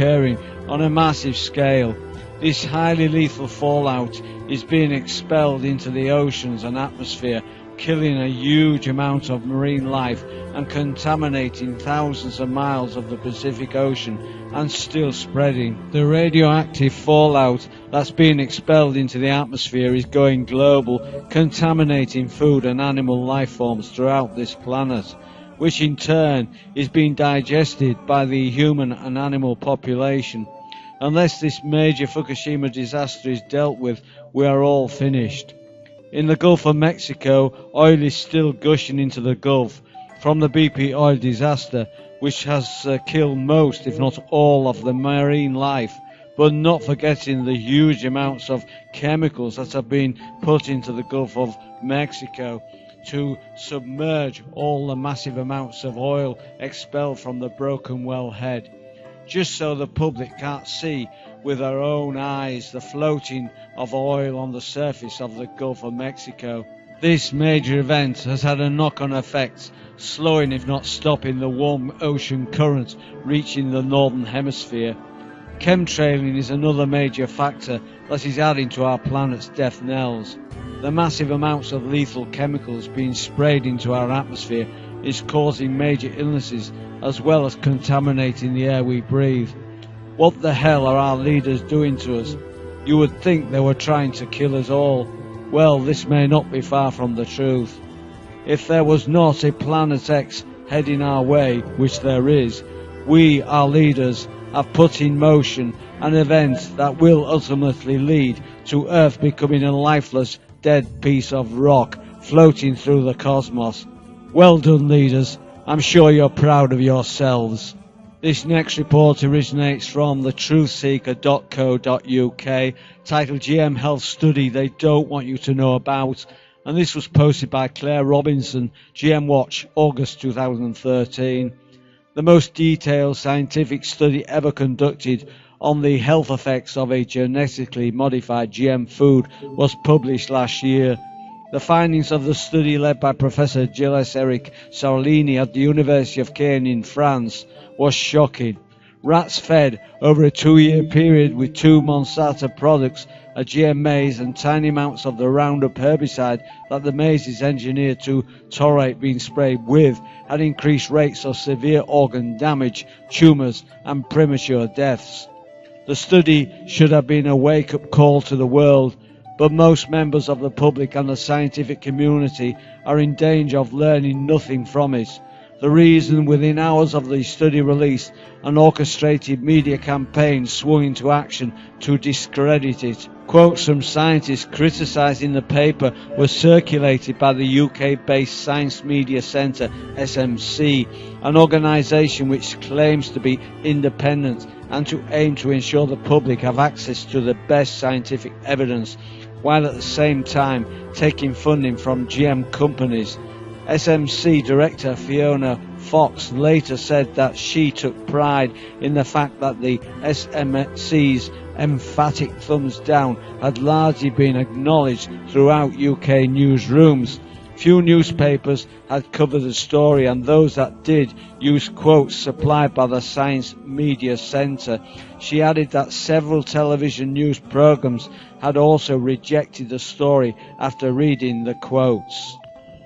occurring on a massive scale. This highly lethal fallout is being expelled into the oceans and atmosphere, killing a huge amount of marine life and contaminating thousands of miles of the Pacific Ocean, and still spreading. The radioactive fallout that's being expelled into the atmosphere is going global, contaminating food and animal life forms throughout this planet, which in turn is being digested by the human and animal population. Unless this major Fukushima disaster is dealt with, we are all finished. In the Gulf of Mexico, oil is still gushing into the Gulf from the BP oil disaster, which has killed most, if not all, of the marine life, but not forgetting the huge amounts of chemicals that have been put into the Gulf of Mexico to submerge all the massive amounts of oil expelled from the broken wellhead, just so the public can't see with their own eyes the floating of oil on the surface of the Gulf of Mexico. This major event has had a knock-on effect, slowing if not stopping the warm ocean current reaching the northern hemisphere. Chemtrailing is another major factor that is adding to our planet's death knells. The massive amounts of lethal chemicals being sprayed into our atmosphere is causing major illnesses as well as contaminating the air we breathe. What the hell are our leaders doing to us? You would think they were trying to kill us all. Well, this may not be far from the truth. If there was not a Planet X heading our way, which there is, we, our leaders, have put in motion an event that will ultimately lead to Earth becoming a lifeless, dead piece of rock floating through the cosmos. Well done, leaders. I'm sure you're proud of yourselves. This next report originates from the truthseeker.co.uk, titled GM Health Study They Don't Want You to Know About, and this was posted by Claire Robinson, GM Watch, August 2013. The most detailed scientific study ever conducted on the health effects of a genetically modified GM food was published last year. The findings of the study, led by Professor Gilles-Eric Sarlini at the University of Caen in France, was shocking. Rats fed over a 2-year period with 2 Monsanto products, a GM maize and tiny amounts of the Roundup herbicide that the maize is engineered to tolerate being sprayed with, had increased rates of severe organ damage, tumours and premature deaths. The study should have been a wake-up call to the world, but most members of the public and the scientific community are in danger of learning nothing from it. The reason, within hours of the study release, an orchestrated media campaign swung into action to discredit it. Quotes from scientists criticising the paper were circulated by the UK-based Science Media Centre, SMC, an organisation which claims to be independent and to aim to ensure the public have access to the best scientific evidence, while at the same time taking funding from GM companies. SMC Director Fiona Fox later said that she took pride in the fact that the SMC's emphatic thumbs down had largely been acknowledged throughout UK newsrooms. Few newspapers had covered the story, and those that did used quotes supplied by the Science Media Centre. She added that several television news programmes had also rejected the story after reading the quotes.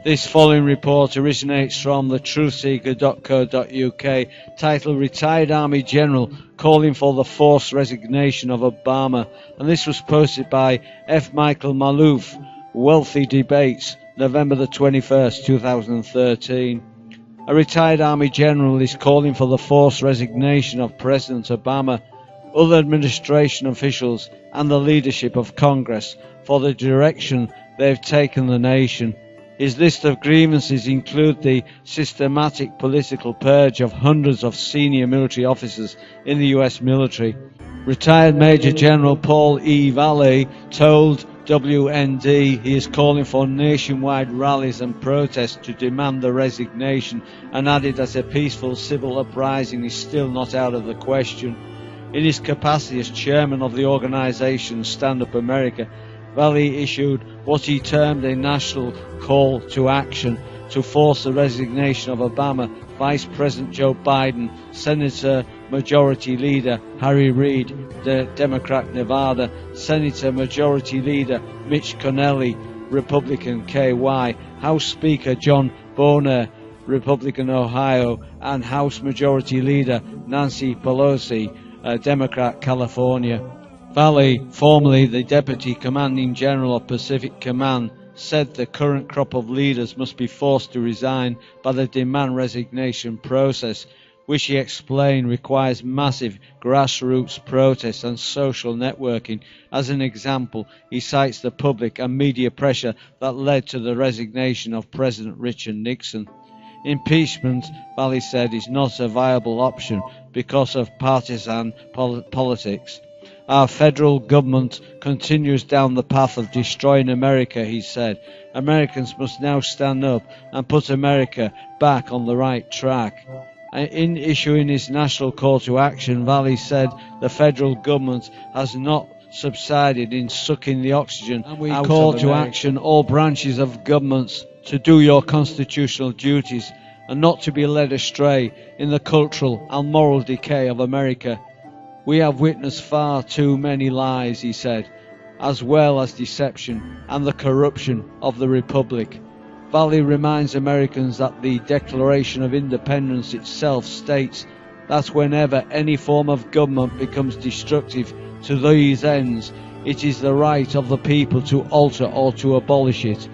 This following report originates from the truthseeker.co.uk, titled Retired Army General Calling for the Forced Resignation of Obama, and this was posted by F. Michael Malouf, Wealthy Debates, November the 21st, 2013. A retired Army General is calling for the forced resignation of President Obama, other administration officials and the leadership of Congress for the direction they've taken the nation. His list of grievances include the systematic political purge of hundreds of senior military officers in the US military. Retired Major General Paul E. Valley told WND he is calling for nationwide rallies and protests to demand the resignation, and added that a peaceful civil uprising is still not out of the question. In his capacity as chairman of the organisation Stand Up America, Valley issued what he termed a national call to action to force the resignation of Obama, Vice President Joe Biden, Senator Majority Leader Harry Reid, the Democrat Nevada, Senator Majority Leader Mitch McConnell, Republican KY, House Speaker John Boehner, Republican Ohio, and House Majority Leader Nancy Pelosi, Democrat California. Valley, formerly the Deputy Commanding General of Pacific Command, said the current crop of leaders must be forced to resign by the demand resignation process, which he explained requires massive grassroots protests and social networking. As an example, he cites the public and media pressure that led to the resignation of President Richard Nixon. Impeachment, Valley said, is not a viable option because of partisan politics. Our federal government continues down the path of destroying America, he said. Americans must now stand up and put America back on the right track. In issuing his national call to action, Valley said the federal government has not subsided in sucking the oxygen, and we call to action all branches of governments to do your constitutional duties and not to be led astray in the cultural and moral decay of America. We have witnessed far too many lies, he said, as well as deception and the corruption of the Republic. Valley reminds Americans that the Declaration of Independence itself states that whenever any form of government becomes destructive to these ends, it is the right of the people to alter or to abolish it,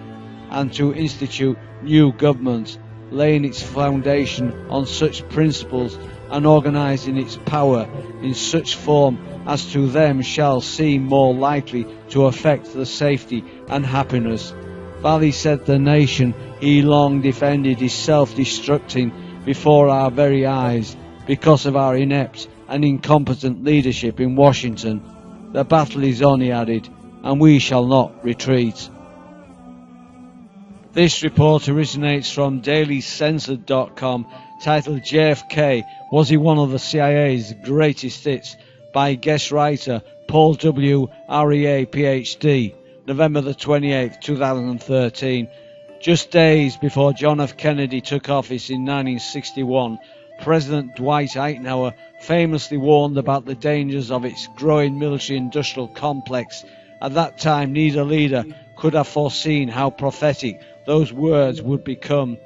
and to institute new governments, laying its foundation on such principles and organising its power in such form as to them shall seem more likely to affect the safety and happiness. Valley said the nation he long defended is self-destructing before our very eyes because of our inept and incompetent leadership in Washington. The battle is on, he added, and we shall not retreat. This report originates from dailycensored.com, titled JFK, Was He One of the CIA's Greatest Hits? By guest writer Paul W. REA, PhD, November the 28th, 2013. Just days before John F. Kennedy took office in 1961, President Dwight Eisenhower famously warned about the dangers of its growing military-industrial complex. At that time, neither leader could have foreseen how prophetic those words would become.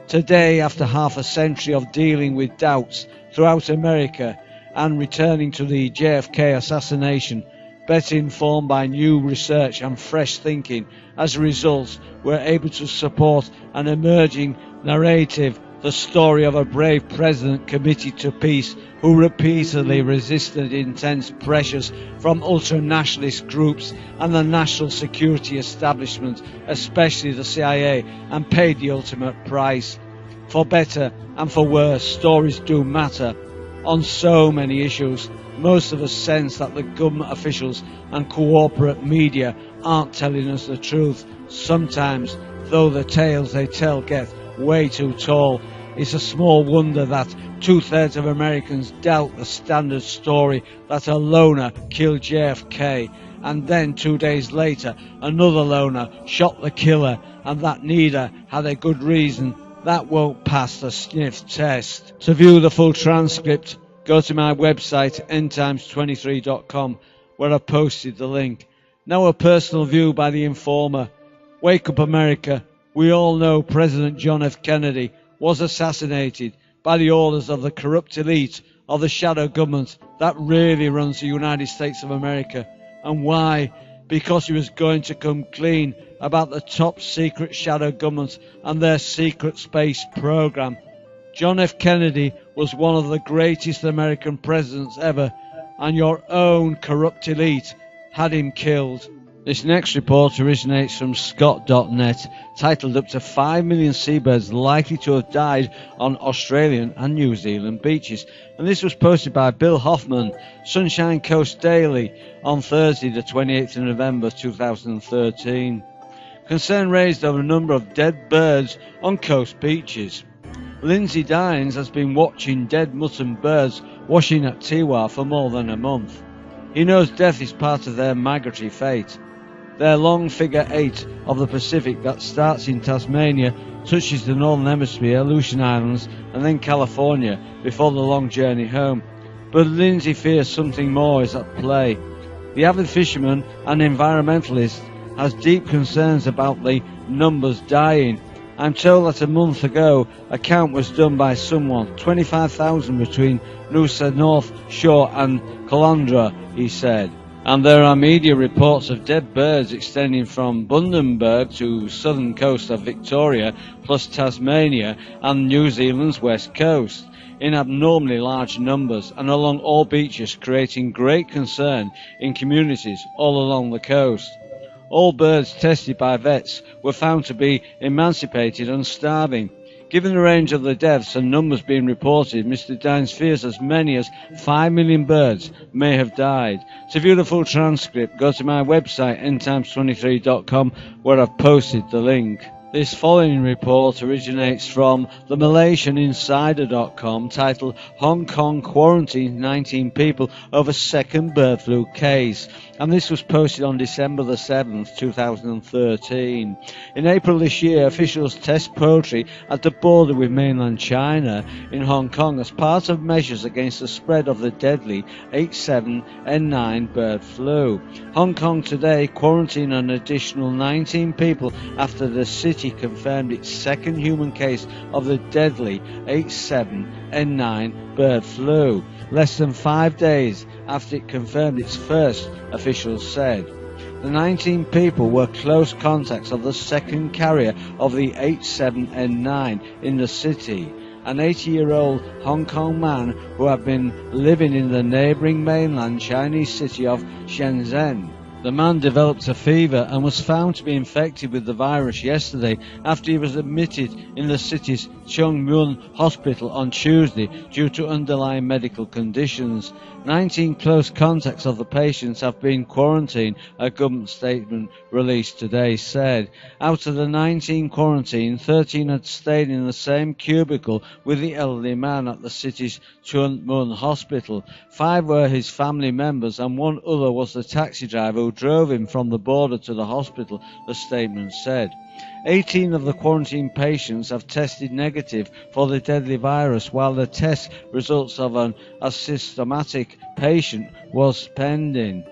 Today, after half a century of dealing with doubts throughout America and returning to the JFK assassination, better informed by new research and fresh thinking, as a result, we're able to support an emerging narrative, the story of a brave president committed to peace who repeatedly resisted intense pressures from ultra-nationalist groups and the national security establishment, especially the CIA, and paid the ultimate price. For better and for worse, stories do matter. On so many issues, most of us sense that the government officials and corporate media aren't telling us the truth. Sometimes, though, the tales they tell get way too tall. It's a small wonder that 2/3 of Americans doubt the standard story that a loner killed JFK, and then 2 days later another loner shot the killer, and that neither had a good reason. That won't pass the sniff test. To view the full transcript, go to my website endtimes23.com, where I've posted the link. Now a personal view by the Informer. Wake up, America. We all know President John F. Kennedy was assassinated by the orders of the corrupt elite of the shadow government that really runs the United States of America. And why? Because he was going to come clean about the top secret shadow government and their secret space program. John F. Kennedy was one of the greatest American presidents ever, and your own corrupt elite had him killed. This next report originates from Scott.net, titled Up to 5 million seabirds likely to have died on Australian and New Zealand beaches. And this was posted by Bill Hoffman, Sunshine Coast Daily, on Thursday the 28th of November 2013. Concern raised over a number of dead birds on coast beaches. Lindsay Dines has been watching dead mutton birds washing at Tiwa for more than a month. He knows death is part of their migratory fate. Their long figure 8 of the Pacific that starts in Tasmania, touches the Northern Hemisphere, Aleutian Islands and then California before the long journey home. But Lindsay fears something more is at play. The avid fisherman and environmentalist has deep concerns about the numbers dying. I'm told that a month ago a count was done by someone, 25,000 between Noosa North Shore and Caloundra, he said. And there are media reports of dead birds extending from Bundaberg to southern coast of Victoria, plus Tasmania and New Zealand's west coast, in abnormally large numbers and along all beaches, creating great concern in communities all along the coast. All birds tested by vets were found to be emancipated and starving. Given the range of the deaths and numbers being reported, Mr. Dines fears as many as 5 million birds may have died. To view the full transcript, go to my website endtimes23.com, where I've posted the link. This following report originates from the MalaysianInsider.com, titled Hong Kong quarantines 19 people over second bird flu case, and this was posted on December the 7th, 2013. In April this year, officials test poultry at the border with mainland China in Hong Kong as part of measures against the spread of the deadly H7N9 bird flu. Hong Kong today quarantined an additional 19 people after the city confirmed its second human case of the deadly H7N9 bird flu, less than 5 days after it confirmed its first, officials said. The 19 people were close contacts of the second carrier of the H7N9 in the city, an 80-year-old Hong Kong man who had been living in the neighbouring mainland Chinese city of Shenzhen. The man developed a fever and was found to be infected with the virus yesterday after he was admitted in the city's Chung Mun Hospital on Tuesday due to underlying medical conditions. 19 close contacts of the patients have been quarantined, a government statement released today said. Out of the 19 quarantined, 13 had stayed in the same cubicle with the elderly man at the city's Chung Mun Hospital. 5 were his family members and 1 other was the taxi driver who drove him from the border to the hospital, the statement said. 18 of the quarantine patients have tested negative for the deadly virus, while the test results of an asymptomatic patient was pending.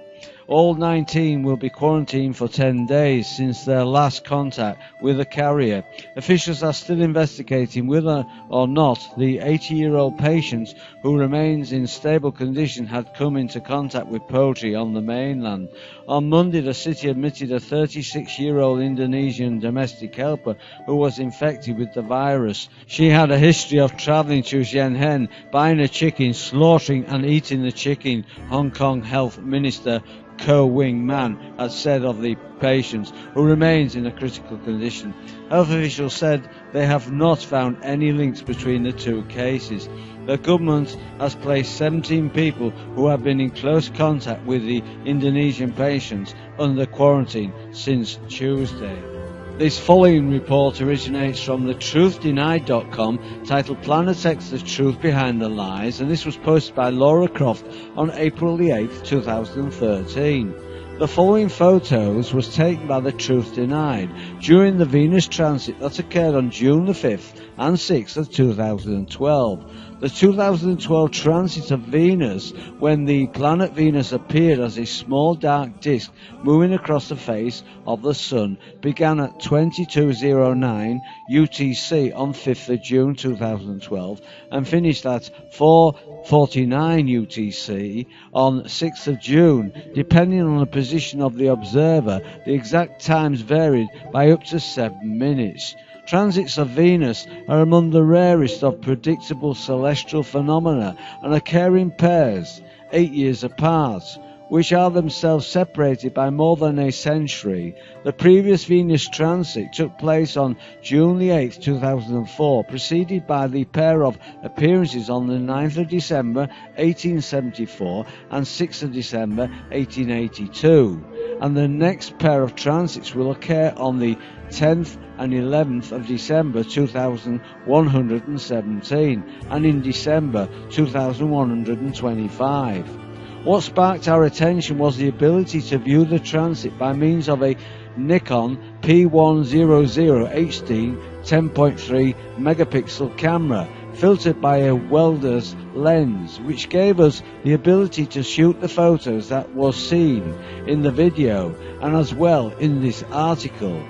All 19 will be quarantined for 10 days since their last contact with the carrier. Officials are still investigating whether or not the 80-year-old patient, who remains in stable condition, had come into contact with poultry on the mainland. On Monday, the city admitted a 36-year-old Indonesian domestic helper who was infected with the virus. She had a history of travelling to Shenzhen, buying a chicken, slaughtering and eating the chicken, Hong Kong Health Minister Ko Wing Man had said of the patient, who remains in a critical condition. Health officials said they have not found any links between the 2 cases. The government has placed 17 people who have been in close contact with the Indonesian patients under quarantine since Tuesday. This following report originates from the truthdenied.com, titled Planet X, the Truth Behind the Lies, and this was posted by Laura Croft on April the 8th, 2013. The following photos was taken by the Truth Denied during the Venus transit that occurred on June the 5th and 6th of 2012. The 2012 transit of Venus, when the planet Venus appeared as a small dark disk moving across the face of the Sun, began at 22:09 UTC on 5th of June 2012 and finished at 4:49 UTC on 6th of June. Depending on the position of the observer, the exact times varied by up to 7 minutes. Transits of Venus are among the rarest of predictable celestial phenomena and occur in pairs, 8 years apart, which are themselves separated by more than a century. The previous Venus transit took place on June the 8th, 2004, preceded by the pair of appearances on the 9th of December 1874 and 6th of December 1882. And the next pair of transits will occur on the 10th and 11th of December 2117 and in December 2125. What sparked our attention was the ability to view the transit by means of a Nikon P100 HD 10.3 megapixel camera filtered by a welder's lens, which gave us the ability to shoot the photos that was seen in the video and as well in this article.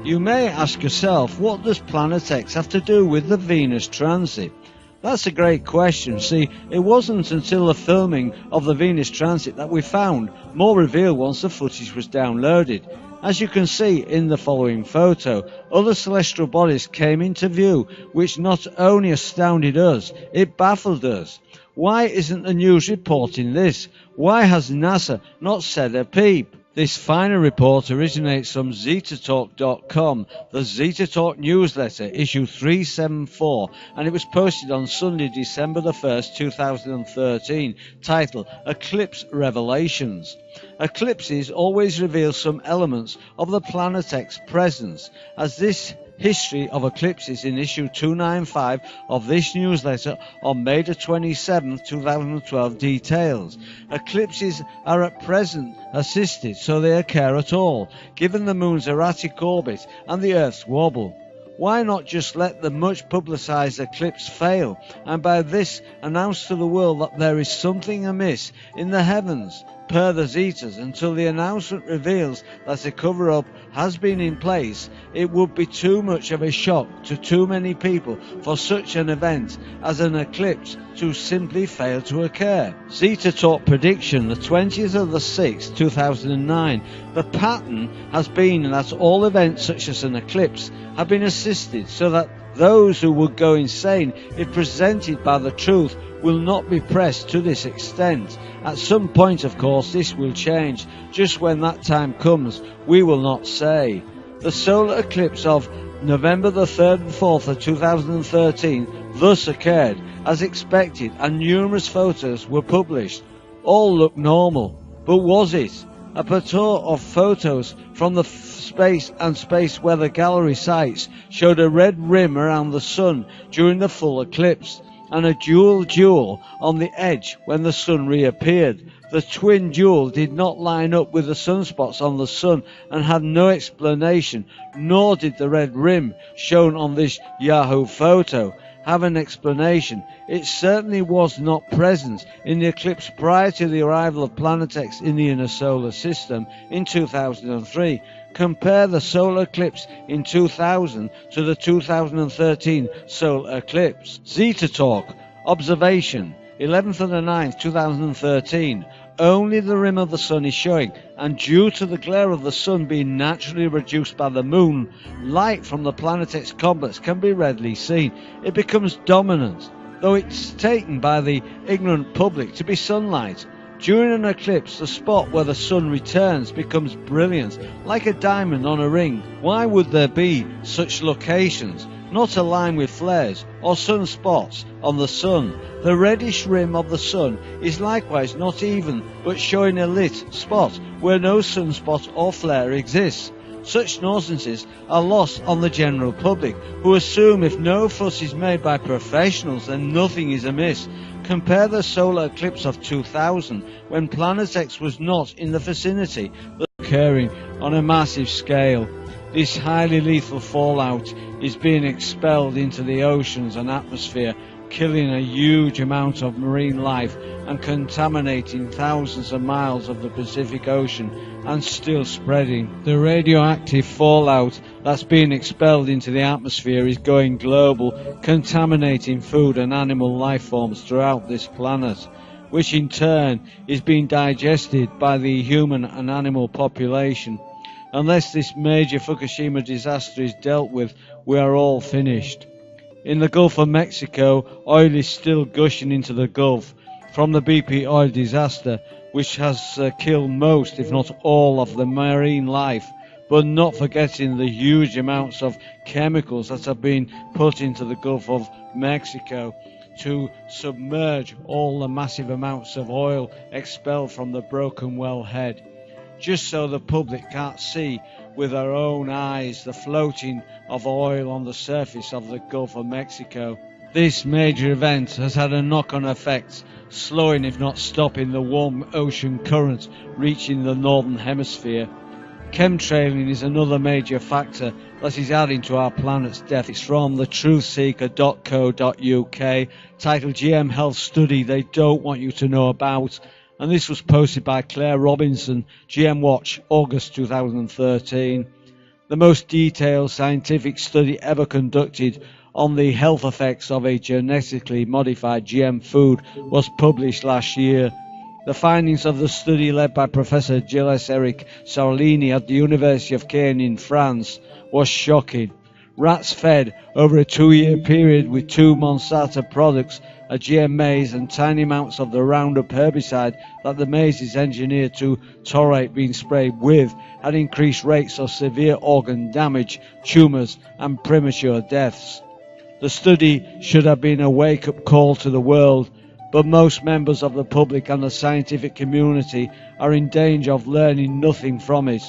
You may ask yourself, what does Planet X have to do with the Venus transit? That's a great question. See, it wasn't until the filming of the Venus transit that we found more reveal once the footage was downloaded. As you can see in the following photo, other celestial bodies came into view, which not only astounded us, it baffled us. Why isn't the news reporting this? Why has NASA not said a peep? This final report originates from ZetaTalk.com, the Zeta Talk newsletter, issue 374, and it was posted on Sunday, December the 1st, 2013, titled Eclipse Revelations. Eclipses always reveal some elements of the Planet X presence, as this history of eclipses in issue 295 of this newsletter on May the 27th, 2012 details. Eclipses are at present assisted, so they occur at all, given the moon's erratic orbit and the Earth's wobble. Why not just let the much publicised eclipse fail, and by this announce to the world that there is something amiss in the heavens, per the Zetas, until the announcement reveals that a cover-up has been in place? It would be too much of a shock to too many people for such an event as an eclipse to simply fail to occur. Zeta Talk prediction, the 20th of the 6th, 2009. The pattern has been that all events such as an eclipse have been assisted, so that those who would go insane if presented by the truth will not be pressed to this extent. At some point, of course, this will change. Just when that time comes, we will not say. The solar eclipse of November the 3rd and 4th of 2013 thus occurred as expected, and numerous photos were published. All looked normal, but was it? A plethora of photos from the space and space weather gallery sites showed a red rim around the sun during the full eclipse, and a dual jewel on the edge when the sun reappeared. The twin jewel did not line up with the sunspots on the sun and had no explanation, nor did the red rim shown on this Yahoo photo have an explanation. It certainly was not present in the eclipse prior to the arrival of Planet X in the inner solar system in 2003. Compare the solar eclipse in 2000 to the 2013 solar eclipse. Zeta Talk observation, 11th of the 9th, 2013. Only the rim of the sun is showing, and due to the glare of the sun being naturally reduced by the moon, light from the Planet X complex can be readily seen. It becomes dominant, though it's taken by the ignorant public to be sunlight. During an eclipse, the spot where the sun returns becomes brilliant, like a diamond on a ring. Why would there be such locations not aligned with flares or sunspots on the sun? The reddish rim of the sun is likewise not even, but showing a lit spot where no sunspot or flare exists. Such nonsenses are lost on the general public, who assume if no fuss is made by professionals, then nothing is amiss. Compare the solar eclipse of 2000, when Planet X was not in the vicinity, but occurring on a massive scale. This highly lethal fallout is being expelled into the oceans and atmosphere, killing a huge amount of marine life and contaminating thousands of miles of the Pacific Ocean, and still spreading. The radioactive fallout that's being expelled into the atmosphere is going global, contaminating food and animal life forms throughout this planet, which in turn is being digested by the human and animal population. Unless this major Fukushima disaster is dealt with, we are all finished. In the Gulf of Mexico, oil is still gushing into the Gulf from the BP oil disaster, which has killed most, if not all, of the marine life, but not forgetting the huge amounts of chemicals that have been put into the Gulf of Mexico to submerge all the massive amounts of oil expelled from the broken wellhead, just so the public can't see with their own eyes the floating of oil on the surface of the Gulf of Mexico. This major event has had a knock-on effect, slowing if not stopping the warm ocean current reaching the northern hemisphere. Chemtrailing is another major factor that is adding to our planet's death. It's from thetruthseeker.co.uk, titled GM Health Study They Don't Want You to Know About, and this was posted by Claire Robinson, GM Watch, August 2013. The most detailed scientific study ever conducted on the health effects of a genetically modified GM food was published last year. The findings of the study, led by Professor Gilles-Eric Sarlini at the University of Caen in France, was shocking. Rats fed over a 2-year period with 2 Monsanto products, a GM maize and tiny amounts of the Roundup herbicide that the maize is engineered to tolerate being sprayed with, had increased rates of severe organ damage, tumours and premature deaths. The study should have been a wake-up call to the world, but most members of the public and the scientific community are in danger of learning nothing from it.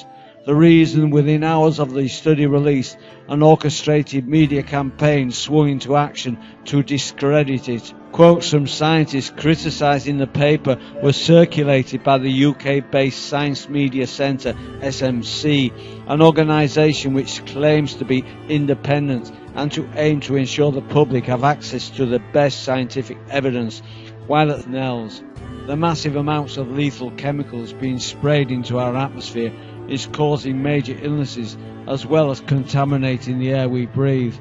The reason, within hours of the study release, an orchestrated media campaign swung into action to discredit it. Quotes from scientists criticising the paper were circulated by the UK-based Science Media Centre, SMC, an organisation which claims to be independent and to aim to ensure the public have access to the best scientific evidence, while at Nels, the massive amounts of lethal chemicals being sprayed into our atmosphere is causing major illnesses as well as contaminating the air we breathe.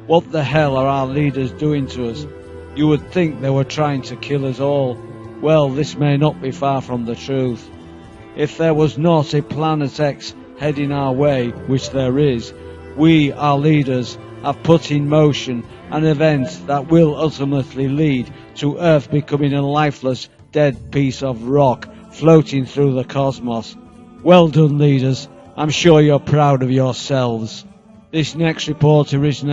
What the hell are our leaders doing to us? You would think they were trying to kill us all. Well, this may not be far from the truth. If there was not a Planet X heading our way, which there is, we, our leaders, have put in motion an event that will ultimately lead to Earth becoming a lifeless, dead piece of rock floating through the cosmos. Well done, leaders. I'm sure you're proud of yourselves. This next report originates